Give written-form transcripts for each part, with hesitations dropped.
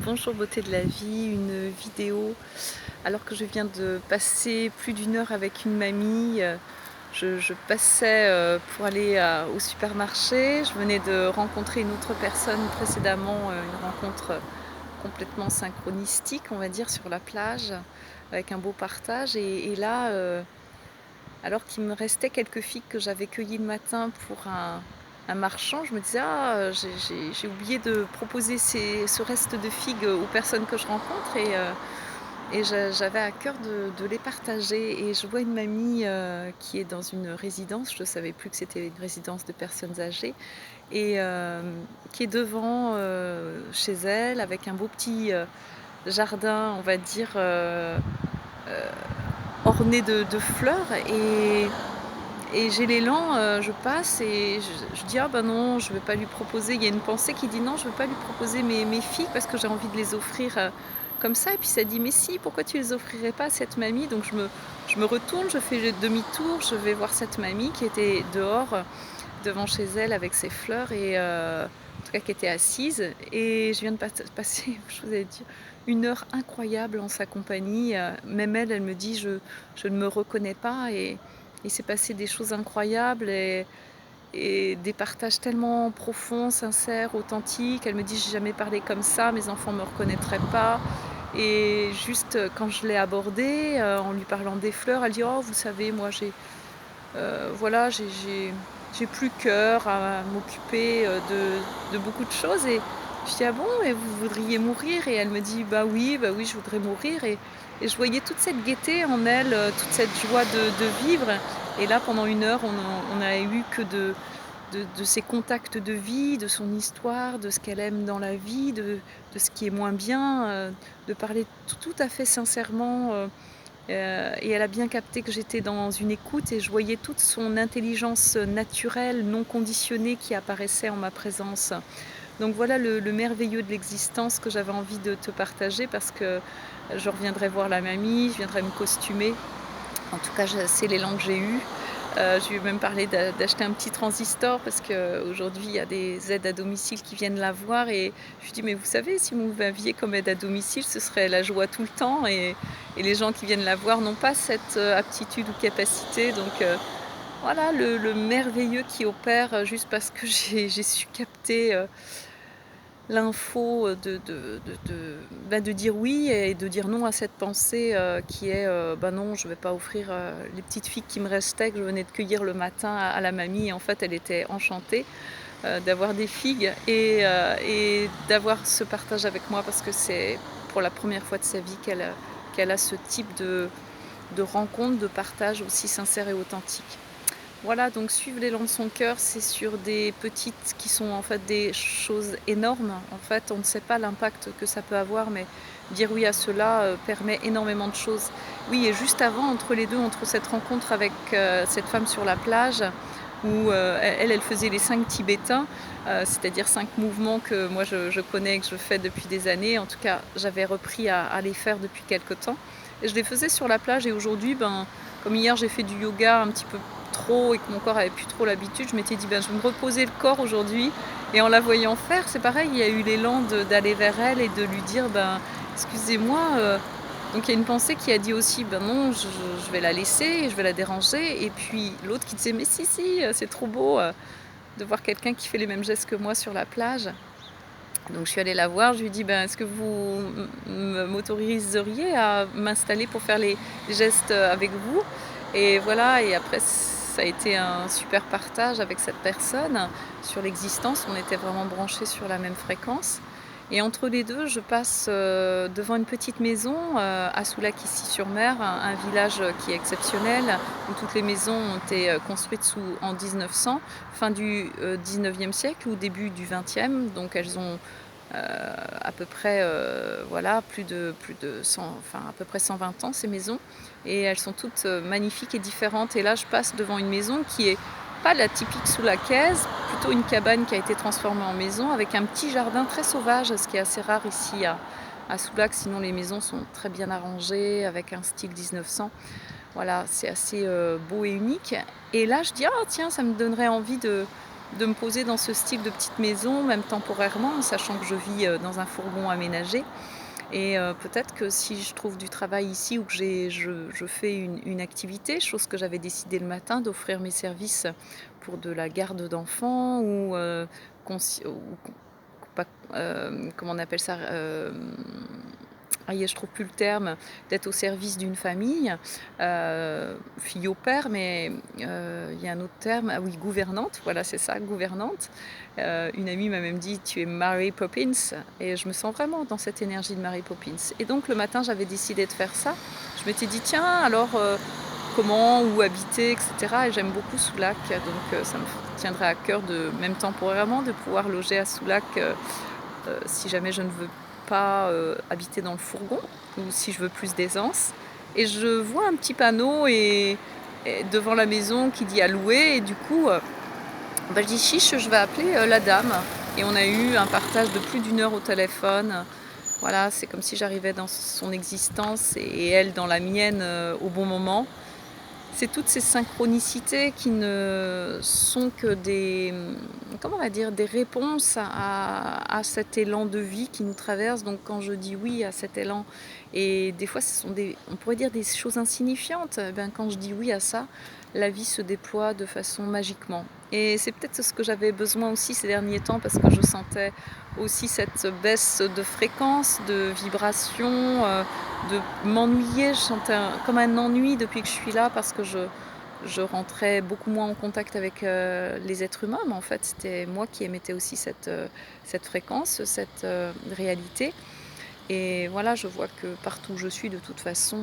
Bonjour beauté de la vie, une vidéo. Alors que je viens de passer plus d'une heure avec une mamie, je passais pour aller au supermarché. Je venais de rencontrer une autre personne précédemment, une rencontre complètement synchronistique, on va dire, sur la plage, avec un beau partage. Et là, alors qu'il me restait quelques figues que j'avais cueillies le matin pour un marchand, je me disais: «Ah, j'ai oublié de proposer ce reste de figues aux personnes que je rencontre» et j'avais à cœur de les partager. Et je vois une mamie, qui est dans une résidence, je ne savais plus que c'était une résidence de personnes âgées et qui est devant, chez elle avec un beau petit, jardin, on va dire, orné de fleurs. Et j'ai l'élan, je passe et je dis: «Ah bah non, je ne vais pas lui proposer». Il y a une pensée qui dit: «Non, je ne veux pas lui proposer mes figues parce que j'ai envie de les offrir, comme ça». Et puis ça dit: «Mais si, pourquoi tu les offrirais pas à cette mamie?» Donc je me retourne, je fais le demi-tour, je vais voir cette mamie qui était dehors, devant chez elle avec ses fleurs et en tout cas qui était assise. Et je viens de passer, je vous ai dit, une heure incroyable en sa compagnie, même elle, elle me dit: «Je ne me reconnais pas». Et il s'est passé des choses incroyables et des partages tellement profonds, sincères, authentiques. Elle me dit: «J'ai jamais parlé comme ça, mes enfants ne me reconnaîtraient pas». Et juste, quand je l'ai abordée, en lui parlant des fleurs, elle dit: «Oh, vous savez, moi voilà, j'ai plus cœur à m'occuper, de beaucoup de choses». Et je dis: «Ah bon, et vous voudriez mourir?» Et elle me dit: bah oui, je voudrais mourir». Et je voyais toute cette gaieté en elle, toute cette joie de vivre. Et là, pendant une heure, on a eu que de ses contacts de vie, de son histoire, de ce qu'elle aime dans la vie, de ce qui est moins bien, de parler tout à fait sincèrement, et elle a bien capté que j'étais dans une écoute et je voyais toute son intelligence naturelle, non conditionnée, qui apparaissait en ma présence. Donc voilà le merveilleux de l'existence que j'avais envie de te partager parce que je reviendrai voir la mamie, je viendrai me costumer. En tout cas, c'est l'élan que j'ai eu. Je lui ai même parlé d'acheter un petit transistor parce qu'aujourd'hui, il y a des aides à domicile qui viennent la voir. Et je lui dis: «Mais vous savez, si vous m'aviez comme aide à domicile, ce serait la joie tout le temps». Et les gens qui viennent la voir n'ont pas cette, aptitude ou capacité. Donc voilà le merveilleux qui opère, juste parce que j'ai su capter, l'info, de dire oui et de dire non à cette pensée, qui est, «Bah non, je vais pas offrir, les petites figues qui me restaient, que je venais de cueillir le matin à la mamie». Et en fait, elle était enchantée, d'avoir des figues et d'avoir ce partage avec moi parce que c'est pour la première fois de sa vie qu'elle a ce type de rencontre, de partage aussi sincère et authentique. Voilà, donc suivre l'élan de son cœur, c'est sur des petites qui sont en fait des choses énormes. En fait, on ne sait pas l'impact que ça peut avoir, mais dire oui à cela, permet énormément de choses. Oui, et juste avant, entre les 2, entre cette rencontre avec, cette femme sur la plage où, elle faisait les 5 tibétains, c'est-à-dire 5 mouvements que moi je connais et que je fais depuis des années. En tout cas, j'avais repris à les faire depuis quelque temps et je les faisais sur la plage. Et aujourd'hui, ben, comme hier j'ai fait du yoga un petit peu trop et que mon corps avait plus trop l'habitude, je m'étais dit: «Ben, je vais me reposer le corps aujourd'hui». Et en la voyant faire, c'est pareil, il y a eu l'élan d'aller vers elle et de lui dire: «Ben, excusez-moi», donc il y a une pensée qui a dit aussi: «Ben non, je vais la laisser, je vais la déranger». Et puis l'autre qui disait: «Mais si, si, c'est trop beau, de voir quelqu'un qui fait les mêmes gestes que moi sur la plage». Donc je suis allée la voir, je lui ai dit: «Ben, est-ce que vous m'autoriseriez à m'installer pour faire les gestes, avec vous?» Et voilà. Et après ça a été un super partage avec cette personne sur l'existence. On était vraiment branchés sur la même fréquence. Et entre les 2, je passe, devant une petite maison, à Soulac-Issy-sur-Mer, un village, qui est exceptionnel, où toutes les maisons ont été, construites en 1900, fin du, 19e siècle ou début du 20e. Donc elles ont, à peu près, voilà, plus de 100, enfin à peu près 120 ans, ces maisons. Et elles sont toutes, magnifiques et différentes. Et là, je passe devant une maison qui est pas la typique soulacaise, plutôt une cabane qui a été transformée en maison avec un petit jardin très sauvage, ce qui est assez rare ici à Soulac. Sinon les maisons sont très bien arrangées avec un style 1900. Voilà, c'est assez, beau et unique. Et là, je dis: «Ah tiens, ça me donnerait envie de me poser dans ce style de petite maison, même temporairement, sachant que je vis, dans un fourgon aménagé et peut-être que si je trouve du travail ici ou que je fais une activité, chose que j'avais décidé le matin d'offrir mes services pour de la garde d'enfants ou pas, comment on appelle ça? Ah y est, je trouve plus le terme, d'être au service d'une famille, fille au père, mais il y a un autre terme, ah oui, gouvernante, voilà, c'est ça, gouvernante. Une amie m'a même dit: «Tu es Mary Poppins» et je me sens vraiment dans cette énergie de Mary Poppins et donc le matin, j'avais décidé de faire ça. Je m'étais dit: «Tiens, alors, comment, où habiter?» et cetera et j'aime beaucoup Soulac, donc ça me tiendrait à cœur de, même temporairement, de pouvoir loger à Soulac, si jamais je ne veux pas, habiter dans le fourgon ou si je veux plus d'aisance et je vois un petit panneau et devant la maison qui dit «à louer» et du coup, bah, je dis: «Chiche, je vais appeler, la dame» et on a eu un partage de plus d'1 heure au téléphone. Voilà, c'est comme si j'arrivais dans son existence et elle dans la mienne, au bon moment. C'est toutes ces synchronicités qui ne sont que des, comment on va dire? Des réponses à cet élan de vie qui nous traverse. Donc quand je dis oui à cet élan et des fois ce sont des, on pourrait dire, des choses insignifiantes, ben, quand je dis oui à ça, la vie se déploie de façon magiquement. Et c'est peut-être ce que j'avais besoin aussi ces derniers temps parce que je sentais aussi cette baisse de fréquence, de vibration, de m'ennuyer. Je sentais comme un ennui depuis que je suis là parce que je rentrais beaucoup moins en contact avec les êtres humains, mais en fait c'était moi qui émettais aussi cette fréquence, cette réalité. Et voilà, je vois que partout où je suis, de toute façon,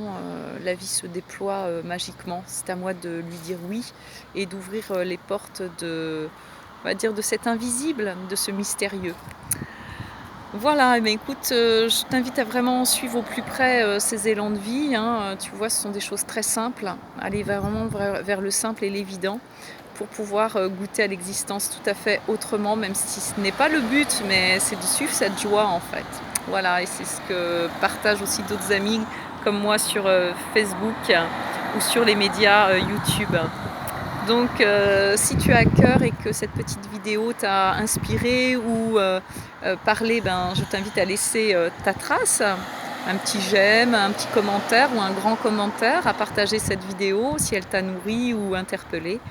la vie se déploie magiquement. C'est à moi de lui dire oui et d'ouvrir les portes de, on va dire, de cet invisible, de ce mystérieux. Voilà, mais écoute, je t'invite à vraiment suivre au plus près, ces élans de vie, hein, tu vois, ce sont des choses très simples. Aller vraiment vers le simple et l'évident pour pouvoir, goûter à l'existence tout à fait autrement, même si ce n'est pas le but, mais c'est de suivre cette joie, en fait. Voilà et c'est ce que partagent aussi d'autres amis comme moi sur, Facebook ou sur les médias, YouTube. Donc si tu as à cœur et que cette petite vidéo t'a inspiré ou parlé, ben, je t'invite à laisser ta trace, un petit j'aime, un petit commentaire ou un grand commentaire, à partager cette vidéo si elle t'a nourri ou interpellé.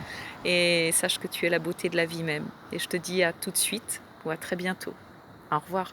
Et sache que tu es la beauté de la vie même. Et je te dis à tout de suite ou à très bientôt. Au revoir.